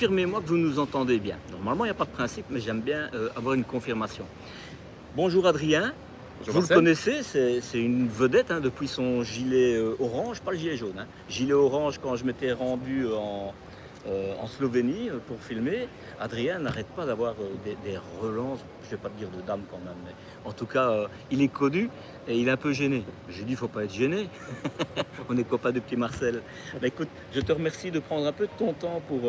confirmez-moi que vous nous entendez bien. Normalement, il n'y a pas de principe, mais j'aime bien avoir une confirmation. Bonjour Adrien. Bonjour Vous Marcel. le connaissez, c'est une vedette depuis son gilet orange, pas le gilet jaune. Gilet orange quand je m'étais rendu en Slovénie pour filmer. Adrien n'arrête pas d'avoir des relances, je ne vais pas te dire de dame quand même, mais en tout cas, il est connu et il est un peu gêné. J'ai dit, il ne faut pas être gêné. On est copains de petit Marcel. Bah, écoute, je te remercie de prendre un peu de ton temps pour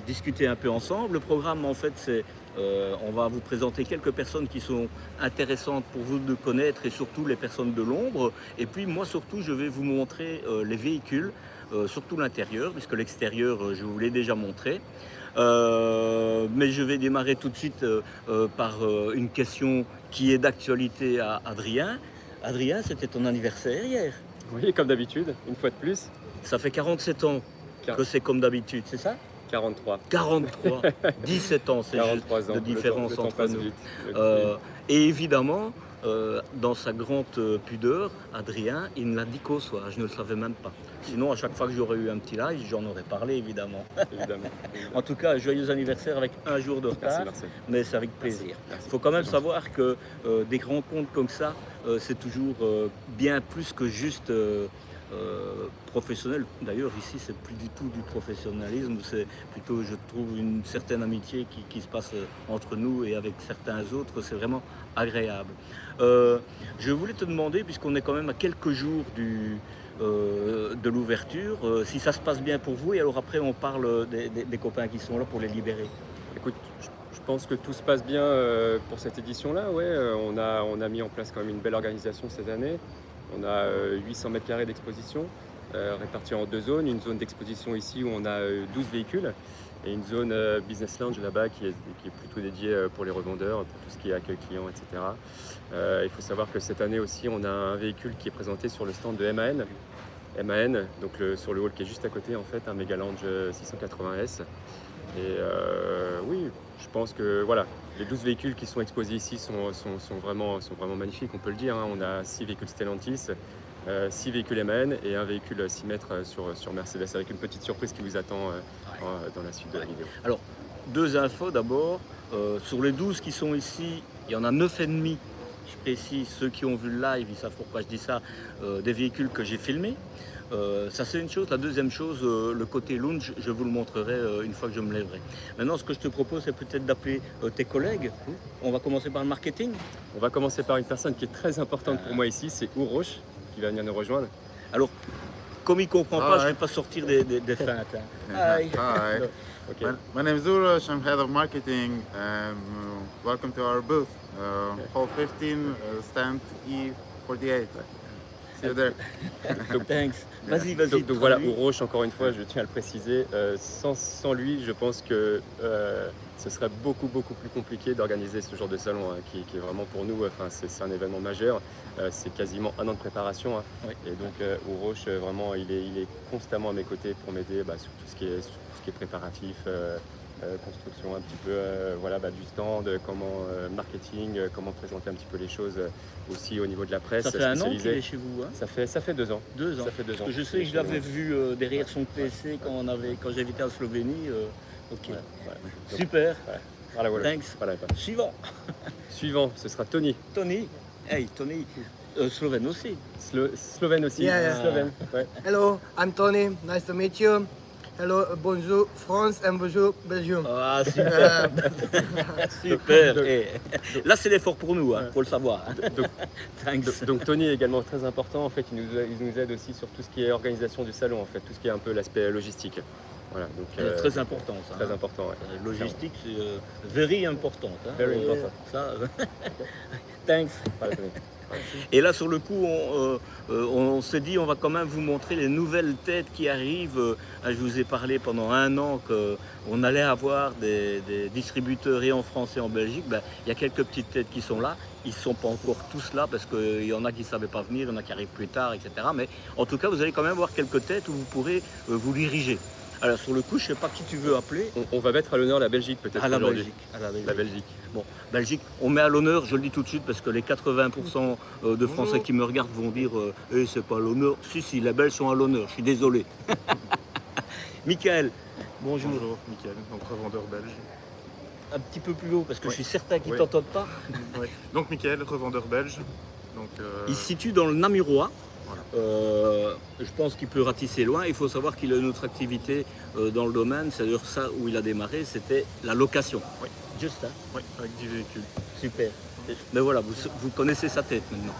discuter un peu ensemble. Le programme, en fait, c'est on va vous présenter quelques personnes qui sont intéressantes pour vous de connaître et surtout les personnes de l'ombre. Et puis moi, surtout, je vais vous montrer les véhicules, surtout l'intérieur, puisque l'extérieur, je vous l'ai déjà montré. Mais je vais démarrer tout de suite par une question qui est d'actualité à Adrien. Adrien, c'était ton anniversaire hier. Oui, comme d'habitude, une fois de plus. Ça fait 47 ans que c'est comme d'habitude, c'est ça? 43. 43, 17 ans, c'est juste 43 ans. de différence le temps entre passe nous. vite. Et évidemment, dans sa grande pudeur, Adrien, il ne l'a dit qu'au soir, je ne le savais même pas. Sinon, à chaque fois que j'aurais eu un petit live, j'en aurais parlé, évidemment. Évidemment. En tout cas, joyeux anniversaire avec un jour de retard, Merci Marcel. mais c'est avec plaisir. Merci. Il faut quand même C'est savoir que des rencontres comme ça, c'est toujours bien plus que juste professionnel. D'ailleurs, ici, c'est plus du tout du professionnalisme, c'est plutôt, je trouve, une certaine amitié qui se passe entre nous et avec certains autres, c'est vraiment agréable. Je voulais te demander, puisqu'on est quand même à quelques jours de l'ouverture, si ça se passe bien pour vous, et alors après on parle des copains qui sont là pour les libérer. Écoute, je pense que tout se passe bien pour cette édition-là. Ouais, on a mis en place quand même une belle organisation cette année. On a 800 mètres carrés d'exposition répartis en deux zones. Une zone d'exposition ici où on a 12 véhicules et une zone business lounge là-bas qui est plutôt dédiée pour les revendeurs, pour tout ce qui est accueil client, etc. Il faut savoir que cette année aussi, on a un véhicule qui est présenté sur le stand de MAN. MAN, donc sur le hall qui est juste à côté, en fait, un Megalange 680S. Et oui, je pense que voilà, les 12 véhicules qui sont exposés ici sont vraiment magnifiques, on peut le dire. On a 6 véhicules Stellantis, 6 véhicules MAN et un véhicule 6 mètres sur Mercedes, avec une petite surprise qui vous attend dans la suite de la vidéo. Alors, deux infos d'abord. Sur les 12 qui sont ici, il y en a 9,5. Je précise, ceux qui ont vu le live, ils savent pourquoi je dis ça, des véhicules que j'ai filmés. Ça c'est une chose. La deuxième chose, le côté lounge, je vous le montrerai une fois que je me lèverai. Maintenant, ce que je te propose, c'est peut-être d'appeler tes collègues. On va commencer par le marketing. On va commencer par une personne qui est très importante pour moi ici, c'est Uroš, qui va venir nous rejoindre. Alors, comme il ne comprend pas, Hi. je ne vais pas sortir des feintes. Hi. Hi. Okay. My name is Uroš, I'm head of marketing. Welcome to our booth, Hall 15, stand E48. See you there. Thanks. Vas-y, vas-y. Donc voilà, Uroš, encore une fois, je tiens à le préciser, sans lui, je pense que ce serait beaucoup plus compliqué d'organiser ce genre de salon qui est vraiment pour nous, c'est un événement majeur, c'est quasiment un an de préparation. Oui. Et donc Uroš, vraiment, il est constamment à mes côtés pour m'aider sur tout ce qui est préparatif, construction un petit peu du stand, comment marketing, comment présenter un petit peu les choses aussi au niveau de la presse. Ça fait un an qu'il spécialisée. est chez vous, hein? Ça fait 2 ans. 2 ans. Ça fait 2 ans. Parce que je sais que je l'avais vu derrière son PC quand j'habitais en Slovénie. Ok. Ouais, donc, Super. voilà. Thanks. Voilà. Suivant. Suivant, ce sera Tony. Tony. Hey, Tony. Slovène aussi. Slovène aussi. Yeah. Slovène, ouais. Hello, I'm Tony. Nice to meet you. Hello, bonjour France and bonjour Belgium. Ah, super. Super. donc- Eh, là, c'est l'effort pour nous, faut le savoir. Donc, Thanks. donc Tony est également très important. En fait, il nous aide aussi sur tout ce qui est organisation du salon, en fait, tout ce qui est un peu l'aspect logistique. Voilà, donc Très important, ça. très important. Ouais. Logistique, c'est very important. Very important. Ça. Thanks. Voilà, Tony. Et là, sur le coup, on s'est dit, on va quand même vous montrer les nouvelles têtes qui arrivent. Je vous ai parlé pendant un an qu'on allait avoir des distributeurs et en France et en Belgique. Il y a quelques petites têtes qui sont là. Ils ne sont pas encore tous là parce qu'il y en a qui ne savaient pas venir, il y en a qui arrivent plus tard, etc. Mais en tout cas, vous allez quand même voir quelques têtes où vous pourrez vous diriger. Alors, sur le coup, je ne sais pas qui tu veux appeler. On va mettre à l'honneur la Belgique peut-être À la aujourd'hui. Belgique. À la Belgique. La Belgique. Bon, Belgique, on met à l'honneur, je le dis tout de suite, parce que les 80% de Français qui me regardent vont dire c'est pas l'honneur. Si, les Belges sont à l'honneur, je suis désolé. Michael, Bonjour. Bonjour, Mickaël, donc revendeur belge. Un petit peu plus haut parce que Oui. je suis certain qu'ils ne Oui. t'entendent pas. Ouais. Donc Mickaël, revendeur belge. Donc, Il se situe dans le Namurois. Voilà. Je pense qu'il peut ratisser loin. Il faut savoir qu'il a une autre activité dans le domaine. C'est d'ailleurs ça où il a démarré, c'était la location. Oui. Juste, hein. Oui, avec 10 véhicules. Super. Mais voilà, vous connaissez sa tête maintenant.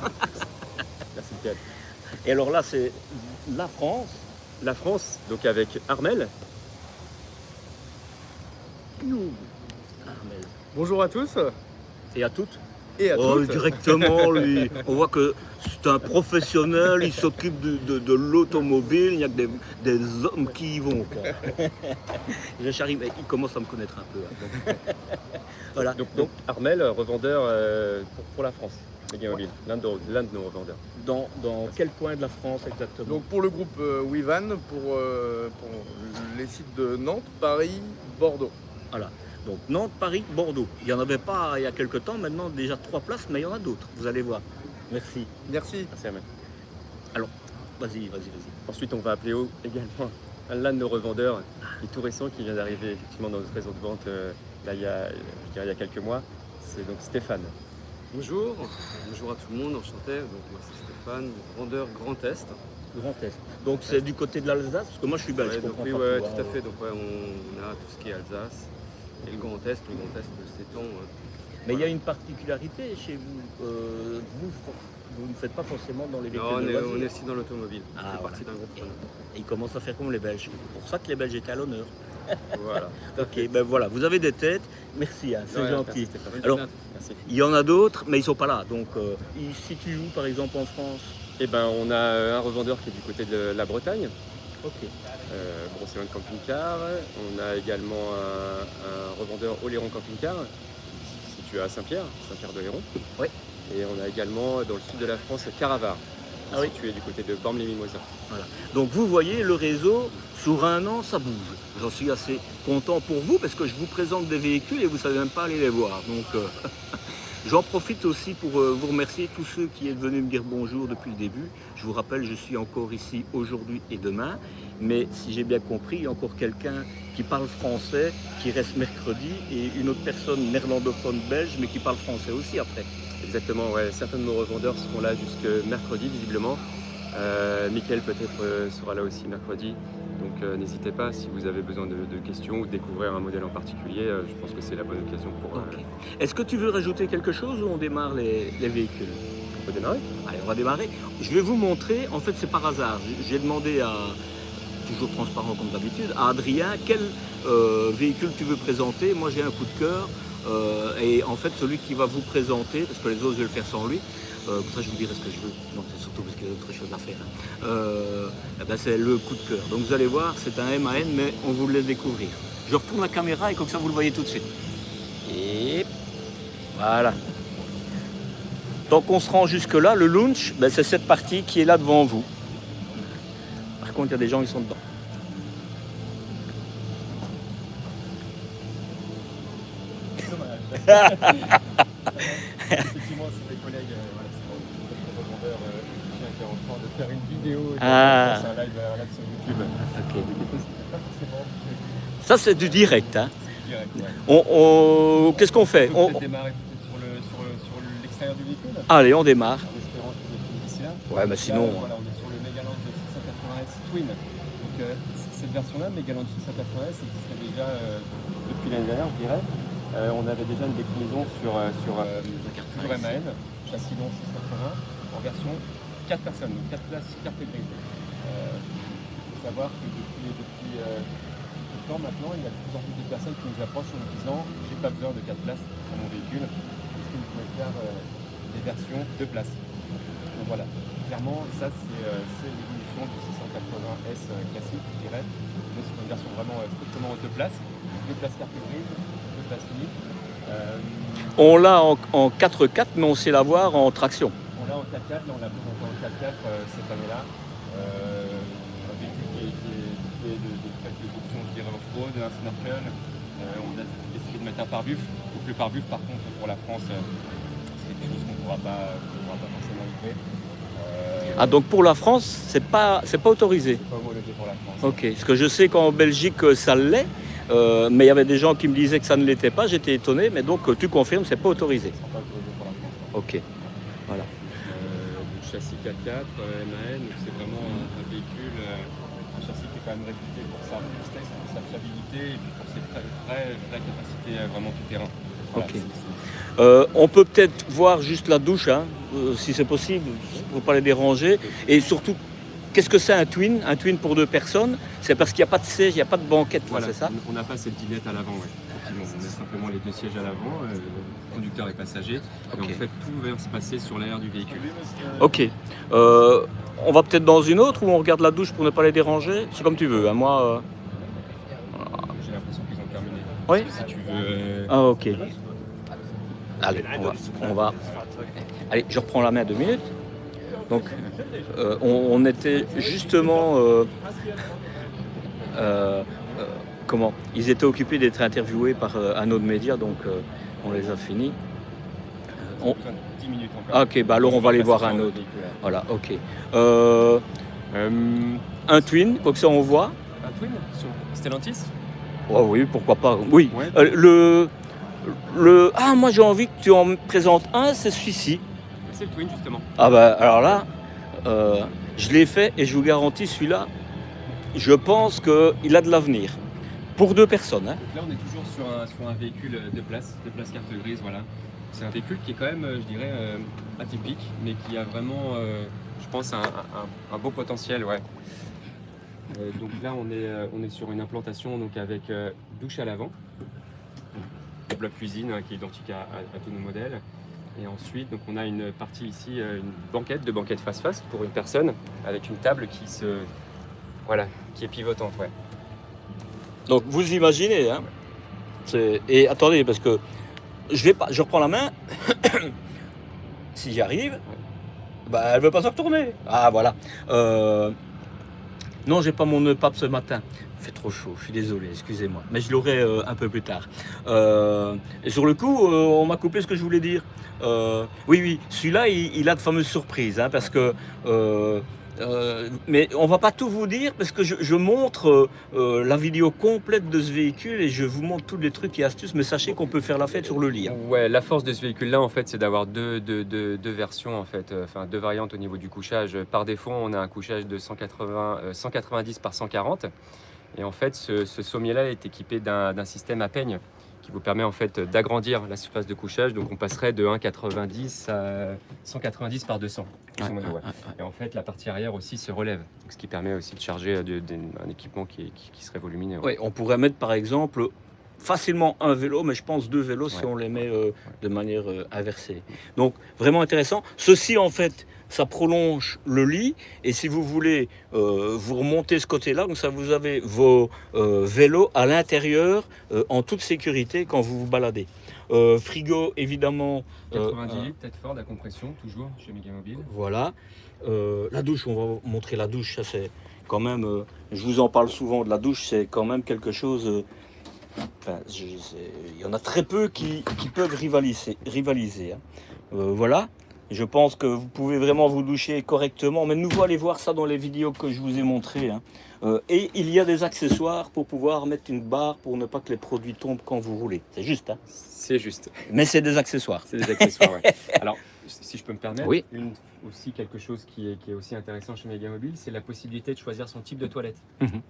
Merci Mickaël. Et alors là, c'est la France. La France, donc avec Armel. Armel. Bonjour à tous Et à toutes. et à Oh, toutes. directement, lui. On voit que c'est un professionnel, il s'occupe de l'automobile, il n'y a que des hommes qui y vont. Quoi. J'arrive, il commence à me connaître un peu. Hein, donc. Voilà. Donc Armel, revendeur pour la France, Megamobile, l'un de nos revendeurs. Dans quel coin de la France exactement? Donc pour le groupe Wivan, pour les sites de Nantes, Paris, Bordeaux. Voilà. Donc Nantes, Paris, Bordeaux. Il n'y en avait pas il y a quelques temps, maintenant déjà 3 places, mais il y en a d'autres, vous allez voir. Merci. Merci. Merci Armel. Vas-y. Ensuite, on va appeler également l'un de nos revendeurs qui est tout récent, qui vient d'arriver effectivement dans notre réseau de vente là, il y a quelques mois. C'est donc Stéphane. Bonjour, bonjour à tout le monde, enchanté. Donc moi c'est Stéphane, vendeur Grand Est. Grand Est. Donc c'est du côté de l'Alsace, parce que moi je suis belge, Ouais, je donc comprends oui, pas ouais, tout, tout à hein. fait. Donc ouais, on a tout ce qui est Alsace et le Grand Est. Le Grand Est s'étend. Mais il y a une particularité chez vous. Vous ne faites pas forcément dans les véhicules Non, de on loisirs. est aussi dans l'automobile. Ah, on fait voilà. partie d'un groupe. Et ils commencent à faire comme les Belges. C'est pour ça que les Belges étaient à l'honneur. Voilà. Tout à Ok, fait. ben voilà, vous avez des têtes. Merci, hein, c'est Ouais, gentil. merci, Stéphane. Alors, Merci. il y en a d'autres, mais ils sont pas là. Donc, ils se situent où, par exemple, en France? Eh ben, on a un revendeur qui est du côté de la Bretagne, Ok. Brocéliande Camping Car. On a également un revendeur Oléron Camping Car, situé à Saint-Pierre-d'Oléron. Oui. Et on a également dans le sud de la France Caravare, Ah oui. situé du côté de Bormes-les-Mimosas. Donc, vous voyez, le réseau, sur un an, ça bouge. J'en suis assez content pour vous, parce que je vous présente des véhicules et vous ne savez même pas aller les voir. Donc, j'en profite aussi pour vous remercier tous ceux qui êtes venus me dire bonjour depuis le début. Je vous rappelle, je suis encore ici aujourd'hui et demain. Mais si j'ai bien compris, il y a encore quelqu'un qui parle français, qui reste mercredi, et une autre personne néerlandophone belge, mais qui parle français aussi après. Exactement, ouais. Certains de nos revendeurs seront là jusque mercredi, visiblement. Mickaël peut-être sera là aussi mercredi. Donc n'hésitez pas si vous avez besoin de questions ou de découvrir un modèle en particulier. Je pense que c'est la bonne occasion pour... Ok. Est-ce que tu veux rajouter quelque chose ou on démarre les véhicules? On peut démarrer. Allez, on va démarrer. Je vais vous montrer, en fait c'est par hasard, j'ai demandé à, toujours transparent comme d'habitude, à Adrien quel véhicule tu veux présenter. Moi j'ai un coup de cœur et en fait celui qui va vous présenter, parce que les autres je vais le faire sans lui, comme ça je vous dirai ce que je veux, non c'est surtout parce qu'il y a d'autres choses à faire, hein. Eh ben, c'est le coup de cœur. Donc vous allez voir, c'est un MAN mais on vous le laisse découvrir. Je retourne la caméra et comme ça vous le voyez tout de suite. Et voilà. Tant qu'on se rend jusque là, le launch, ben, c'est cette partie qui est là devant vous. Par contre, il y a des gens qui sont dedans. Effectivement, c'est mes collègues, voilà, c'est mon revendeur qui est en train de faire une vidéo. Ah. C'est un live sur YouTube. Ok. Pas forcément Ça, c'est du direct. Hein. direct. Ouais. Qu'est-ce qu'on fait? On peut peut-être démarrer peut-être sur l'extérieur du véhicule. Allez, on démarre. En espérant que vous êtes d'ici là. Ouais, mais sinon. Voilà, on est sur le Megaland 680S Twin. Donc cette version-là, Megaland 680S, existait déjà depuis l'année dernière, je dirais. On avait déjà une déclinaison sur toujours MAN, châssis long 680, en version 4 personnes, donc 4 places carte grise. Il faut savoir que depuis peu de temps maintenant, il y a de plus en plus de personnes qui nous approchent en nous disant « j'ai pas besoin de 4 places dans mon véhicule, est-ce que vous pouvez faire des versions 2 places ?» Donc voilà, clairement, ça c'est l'évolution du 680S classique, je dirais. On est sur une version vraiment strictement 2 places carte grise, 2 places uniques. On l'a en 4x4, mais on sait l'avoir en traction. On l'a en 4x4, là on l'a présenté en 4x4 cette année-là. Un véhicule qui est de quelques options, je dirais off-road, un snorkel. On a décidé de mettre un pare-buff. Donc le pare-buff par contre pour la France, c'est quelque chose qu'on ne pourra pas forcément livrer. Ah, donc pour la France, c'est pas autorisé. C'est pas homologué pour la France. Ok, parce que je sais qu'en Belgique, ça l'est, mais il y avait des gens qui me disaient que ça ne l'était pas, j'étais étonné, mais donc tu confirmes, c'est pas autorisé. Ils sont pas autorisés pour la France. Ok, voilà. Donc châssis 4x4, MAN, donc c'est vraiment un véhicule, un châssis qui est quand même réputé pour sa robustesse, pour sa fiabilité et puis pour ses vraies capacités vraiment tout terrain. Voilà, Ok. On peut peut-être voir juste la douche, hein, si c'est possible, pour ne pas les déranger. Et surtout, qu'est-ce que c'est un twin? Un twin pour 2 personnes, c'est parce qu'il n'y a pas de siège, il n'y a pas de banquette, là, Voilà, c'est ça? on n'a pas cette dinette à l'avant, ouais. Effectivement, on met simplement les 2 sièges à l'avant, conducteur et passager. Et Ok. en fait, tout va se passer sur l'arrière du véhicule. Ok. On va peut-être dans une autre où on regarde la douche pour ne pas les déranger. C'est comme tu veux, hein. Moi... J'ai l'impression qu'ils ont terminé. Oui. Parce que si tu veux... Ah, ok. Allez, on va... Allez, je reprends la main 2 minutes. Donc, on était justement... comment? Ils étaient occupés d'être interviewés par un autre média, donc on les a finis. on... 10 minutes encore. Ah, ok, bah alors on va aller voir un autre. Voilà, ok. Un twin, comme ça on voit. Un twin sur Stellantis? Oh oui, pourquoi pas. Oui. Ouais. Ah, moi j'ai envie que tu en présentes un, c'est celui-ci. C'est le twin justement. Ah bah alors là, je l'ai fait et je vous garantis, celui-là, je pense qu'il a de l'avenir. Pour 2 personnes. Hein. Donc là on est toujours sur un véhicule de place carte grise, voilà. C'est un véhicule qui est quand même, je dirais, atypique, mais qui a vraiment, je pense, un beau potentiel, ouais. Donc là on est sur une implantation donc avec douche à l'avant, bloc cuisine hein, qui est identique à tous nos modèles. Et ensuite, donc on a une partie ici, une banquette face-face pour une personne, avec une table qui est pivotante, ouais. Donc vous imaginez, hein. Et attendez, parce que je reprends la main. Si j'y arrive, bah, elle veut pas se retourner. Ah voilà. Non, j'ai pas mon nœud pape ce matin. Il fait trop chaud, je suis désolé, excusez-moi. Mais je l'aurai un peu plus tard. Et sur le coup, on m'a coupé ce que je voulais dire. Oui, celui-là, il a de fameuses surprises, hein, parce que... mais on va pas tout vous dire parce que je montre la vidéo complète de ce véhicule et je vous montre tous les trucs et astuces, mais sachez qu'on peut faire la fête sur le lit. Hein. Ouais, la force de ce véhicule-là, en fait, c'est d'avoir deux versions, en fait, enfin 2 variantes au niveau du couchage. Par défaut, on a un couchage de 190 par 140 et en fait, ce sommier-là est équipé d'un système à peigne qui vous permet en fait d'agrandir la surface de couchage. Donc on passerait de 1,90 à 190 par 200. grosso modo, ouais. Et en fait, la partie arrière aussi se relève, donc, ce qui permet aussi de charger un équipement qui serait volumineux. Ouais, on pourrait mettre par exemple facilement un vélo, mais je pense 2 vélos si on les met de manière inversée. Donc vraiment intéressant. Ceci en fait, ça prolonge le lit et si vous voulez vous remonter ce côté-là, donc ça vous avez vos vélos à l'intérieur en toute sécurité quand vous vous baladez. Frigo évidemment. 90 litres, tête Ford à compression, toujours chez Megamobile. Voilà. La douche, on va vous montrer la douche, ça c'est quand même, je vous en parle souvent de la douche, c'est quand même quelque chose, il y en a très peu qui peuvent rivaliser. Hein. Voilà, je pense que vous pouvez vraiment vous doucher correctement, mais nous allez voir ça dans les vidéos que je vous ai montrées. Hein. Et il y a des accessoires pour pouvoir mettre une barre pour ne pas que les produits tombent quand vous roulez. C'est juste, hein. C'est juste. Mais c'est des accessoires. C'est des accessoires, ouais. Alors, si je peux me permettre, oui. Aussi quelque chose qui est aussi intéressant chez Megamobile, c'est la possibilité de choisir son type de toilette.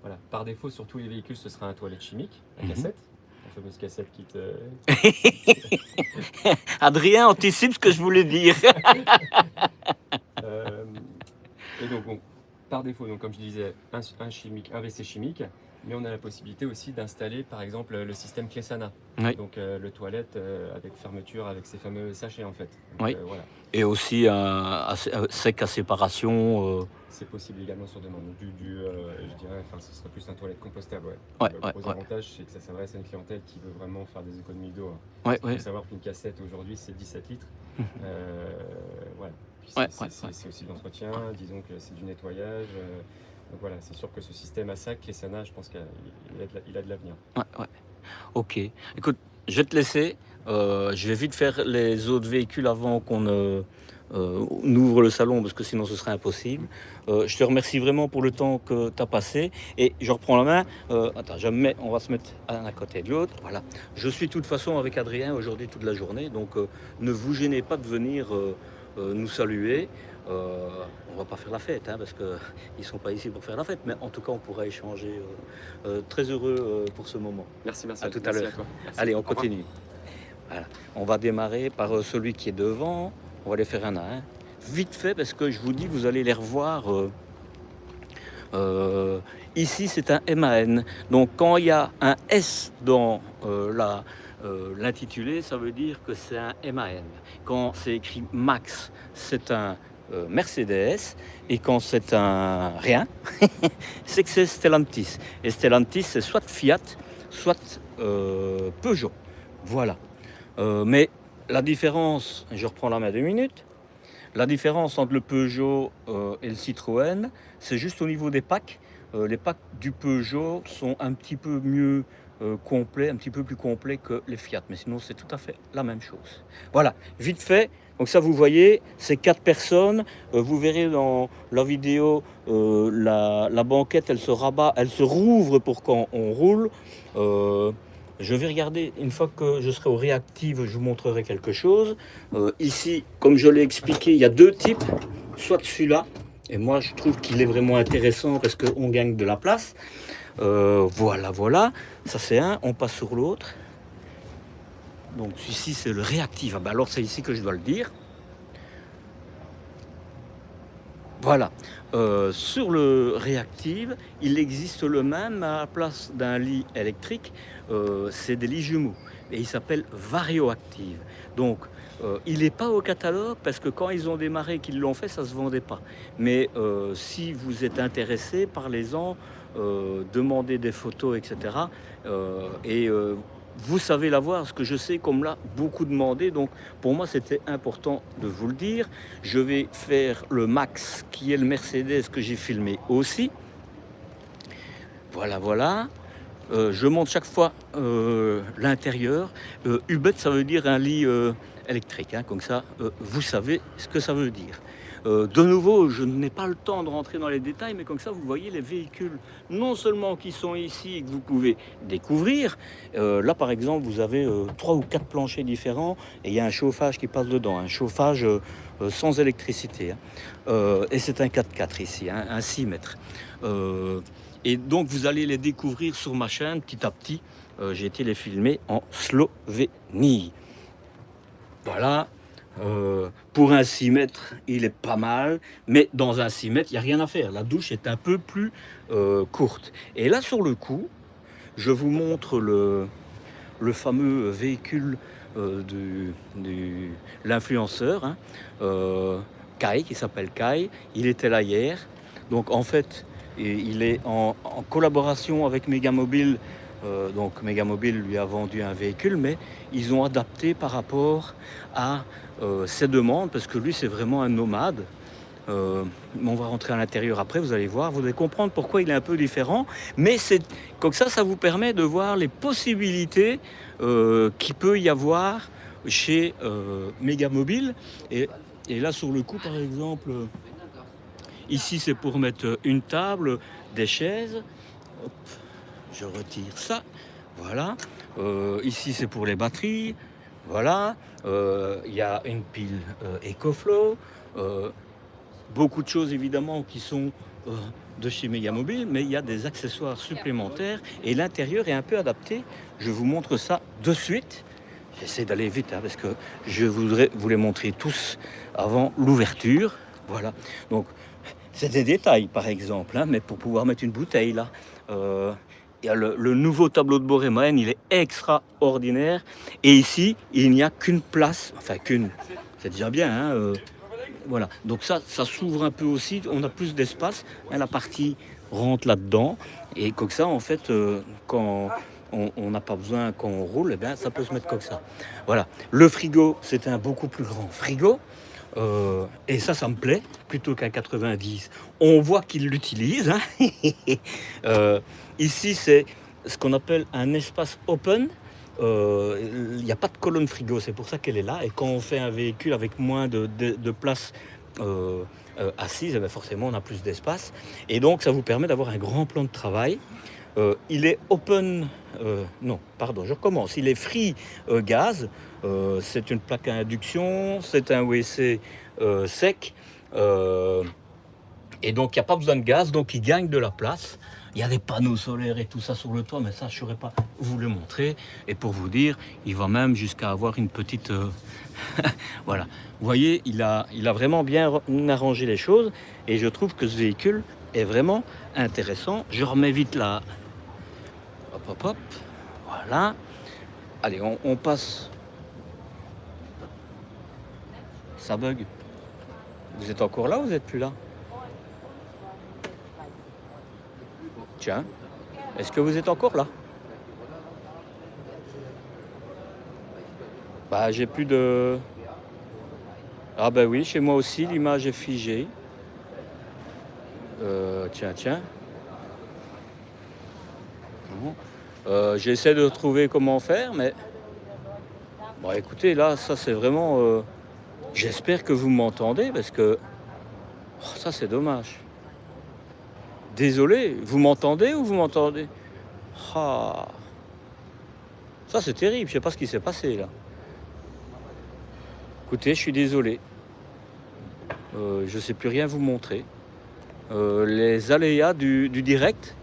Voilà. Par défaut, sur tous les véhicules, ce sera un toilette chimique, la cassette, la fameuse cassette qui te... Adrien anticipe ce que je voulais dire. Et donc, bon, par défaut, donc, comme je disais, un WC chimique, mais on a la possibilité aussi d'installer par exemple le système Clésana, oui. Donc le toilette avec fermeture, avec ces fameux sachets en fait. Donc, oui. Voilà. Et aussi un sec à séparation. C'est possible également sur demande. Donc, je dirais, enfin, ce serait plus un toilette compostable. Ouais. Ouais, le gros avantage, c'est que ça s'adresse à une clientèle qui veut vraiment faire des économies d'eau. Hein. Ouais, Il faut savoir qu'une cassette aujourd'hui, c'est 17 litres. Voilà. C'est aussi de l'entretien, disons que c'est du nettoyage. Donc voilà, c'est sûr que ce système à sac, Clésana, je pense qu'il a de l'avenir. Ouais. Ok. Écoute, je vais te laisser. Je vais vite faire les autres véhicules avant qu'on ouvre le salon parce que sinon ce serait impossible. Je te remercie vraiment pour le temps que tu as passé et je reprends la main. Attends, on va se mettre un à côté de l'autre. Voilà. Je suis de toute façon avec Adrien aujourd'hui toute la journée, donc ne vous gênez pas de venir nous saluer. On va pas faire la fête parce qu'ils sont pas ici pour faire la fête, mais en tout cas on pourra échanger. Très heureux pour ce moment. Merci. À tout à Merci l'heure. toi. Merci. Allez, on Au revoir. continue. Voilà. On va démarrer par celui qui est devant. On va les faire un à un. Vite fait, parce que je vous dis, vous allez les revoir. Ici, c'est un MAN. Donc, quand il y a un S dans l'intitulé, ça veut dire que c'est un MAN. Quand c'est écrit Max, c'est un Mercedes. Et quand c'est un rien, c'est que c'est Stellantis. Et Stellantis, c'est soit Fiat, soit Peugeot. Voilà. Mais la différence, je reprends la main 2 minutes, la différence entre le Peugeot et le Citroën, c'est juste au niveau des packs. Les packs du Peugeot sont un petit peu mieux complets, un petit peu plus complets que les Fiat. Mais sinon, c'est tout à fait la même chose. Voilà, vite fait. Donc ça, vous voyez, c'est 4 personnes. Vous verrez dans la vidéo, la banquette, elle se rabat, elle se rouvre pour quand on roule. Je vais regarder, une fois que je serai au réactif, je vous montrerai quelque chose. Ici, comme je l'ai expliqué, il y a 2 types. Soit celui-là, et moi je trouve qu'il est vraiment intéressant parce qu'on gagne de la place. Voilà. Ça c'est un, on passe sur l'autre. Donc ici c'est le réactif. Alors c'est ici que je dois le dire. Voilà. Sur le réactive, il existe le même à la place d'un lit électrique. C'est des lits jumeaux et il s'appelle Varioactive. Donc il n'est pas au catalogue parce que quand ils ont démarré, qu'ils l'ont fait, ça ne se vendait pas. Mais si vous êtes intéressé, parlez-en, demandez des photos, etc. Vous savez l'avoir, parce que je sais qu'on me l'a beaucoup demandé, donc pour moi c'était important de vous le dire. Je vais faire le Max, qui est le Mercedes que j'ai filmé aussi. Voilà. Je montre chaque fois l'intérieur. Hubert, ça veut dire un lit électrique, comme ça vous savez ce que ça veut dire. De nouveau, je n'ai pas le temps de rentrer dans les détails, mais comme ça, vous voyez les véhicules, non seulement qui sont ici et que vous pouvez découvrir. Là, par exemple, vous avez 3 ou 4 planchers différents et il y a un chauffage qui passe dedans, un chauffage sans électricité. Et c'est un 4x4 ici, un 6 mètres. Et donc, vous allez les découvrir sur ma chaîne petit à petit. J'ai été les filmer en Slovénie. Voilà. Pour un 6 mètres, il est pas mal, mais dans un 6 mètres, il n'y a rien à faire. La douche est un peu plus courte. Et là, sur le coup, je vous montre le fameux véhicule de l'influenceur, Kai, qui s'appelle Kai. Il était là hier. Donc, en fait, il est en collaboration avec Megamobile. Donc Megamobile lui a vendu un véhicule, mais ils ont adapté par rapport à ses demandes, parce que lui c'est vraiment un nomade. On va rentrer à l'intérieur après, vous allez voir, vous allez comprendre pourquoi il est un peu différent, mais c'est comme ça vous permet de voir les possibilités qu'il peut y avoir chez Megamobile. Et là sur le coup, par exemple, ici c'est pour mettre une table, des chaises. Hop. Je retire ça, voilà. Ici, c'est pour les batteries, voilà. Il y a une pile EcoFlow. Beaucoup de choses, évidemment, qui sont de chez Megamobile, mais il y a des accessoires supplémentaires et l'intérieur est un peu adapté. Je vous montre ça de suite. J'essaie d'aller vite, parce que je voudrais vous les montrer tous avant l'ouverture. Voilà. Donc, c'est des détails, par exemple, mais pour pouvoir mettre une bouteille, là... Il y a le nouveau tableau de bord MAN, il est extraordinaire. Et ici, il n'y a qu'une place, enfin qu'une, c'est déjà bien. Voilà, donc ça s'ouvre un peu aussi, on a plus d'espace. La partie rentre là-dedans. Et comme ça, en fait, quand on n'a pas besoin, quand on roule, ça peut se mettre comme ça. Voilà, le frigo, c'est un beaucoup plus grand frigo. Et ça me plaît, plutôt qu'un 90. On voit qu'il l'utilise. Ici, c'est ce qu'on appelle un espace open. il n'y a pas de colonne frigo, c'est pour ça qu'elle est là. Et quand on fait un véhicule avec moins de place assise, eh bien forcément on a plus d'espace. Et donc ça vous permet d'avoir un grand plan de travail. Il est open, non, pardon, je recommence. Il est free gaz. C'est une plaque à induction, c'est un WC sec. Et donc il n'y a pas besoin de gaz, donc il gagne de la place. Il y a des panneaux solaires et tout ça sur le toit, mais ça je ne saurais pas vous le montrer. Et pour vous dire, il va même jusqu'à avoir une petite... voilà. Vous voyez, il a vraiment bien arrangé les choses. Et je trouve que ce véhicule est vraiment intéressant. Je remets vite là. Hop, hop, hop. Voilà. Allez, on passe. Ça bug. Vous êtes encore là ou vous n'êtes plus là? Tiens, est-ce que vous êtes encore là? Bah, j'ai plus de... Ah ben oui, chez moi aussi, l'image est figée. Tiens. J'essaie de trouver comment faire, mais... Bon, écoutez, là, ça c'est vraiment... J'espère que vous m'entendez, parce que... Oh, ça c'est dommage. Désolé, vous m'entendez ou vous m'entendez? Ah. Ça c'est terrible, je sais pas ce qui s'est passé là. Écoutez, je suis désolé. Je sais plus rien vous montrer. Les aléas du direct,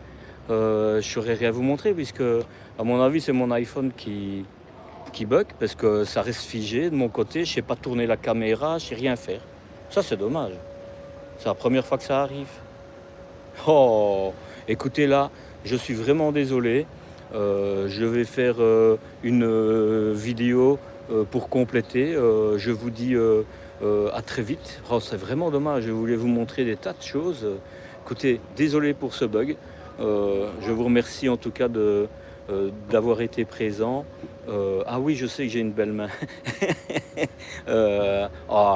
je saurais rien vous montrer puisque, à mon avis, c'est mon iPhone qui bug parce que ça reste figé de mon côté. Je sais pas tourner la caméra, je sais rien faire. Ça c'est dommage. C'est la première fois que ça arrive. Oh, écoutez là, je suis vraiment désolé. Je vais faire une vidéo pour compléter. Je vous dis à très vite. Oh, c'est vraiment dommage, je voulais vous montrer des tas de choses. Écoutez, désolé pour ce bug. Je vous remercie en tout cas d'avoir été présent. Ah oui, je sais que j'ai une belle main. Je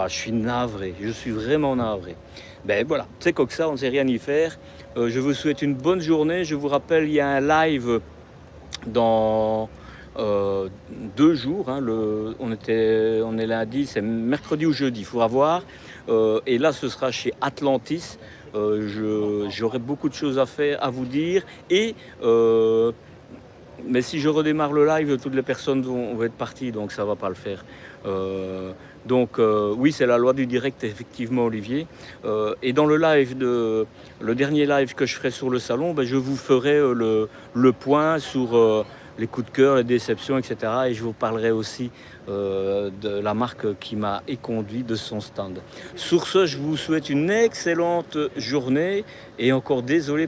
suis navré, je suis vraiment navré. Ben voilà, c'est comme ça, on ne sait rien y faire. Je vous souhaite une bonne journée. Je vous rappelle, il y a un live dans 2 jours. Hein, on est lundi, c'est mercredi ou jeudi, il faudra voir. Et là, ce sera chez Atlantis. J'aurai beaucoup de choses à vous dire. Mais si je redémarre le live, toutes les personnes vont être parties, donc ça ne va pas le faire. Oui, c'est la loi du direct, effectivement, Olivier. Et dans le dernier live que je ferai sur le salon, je vous ferai le point sur les coups de cœur, les déceptions, etc. Et je vous parlerai aussi de la marque qui m'a éconduit de son stand. Sur ce, je vous souhaite une excellente journée et encore désolé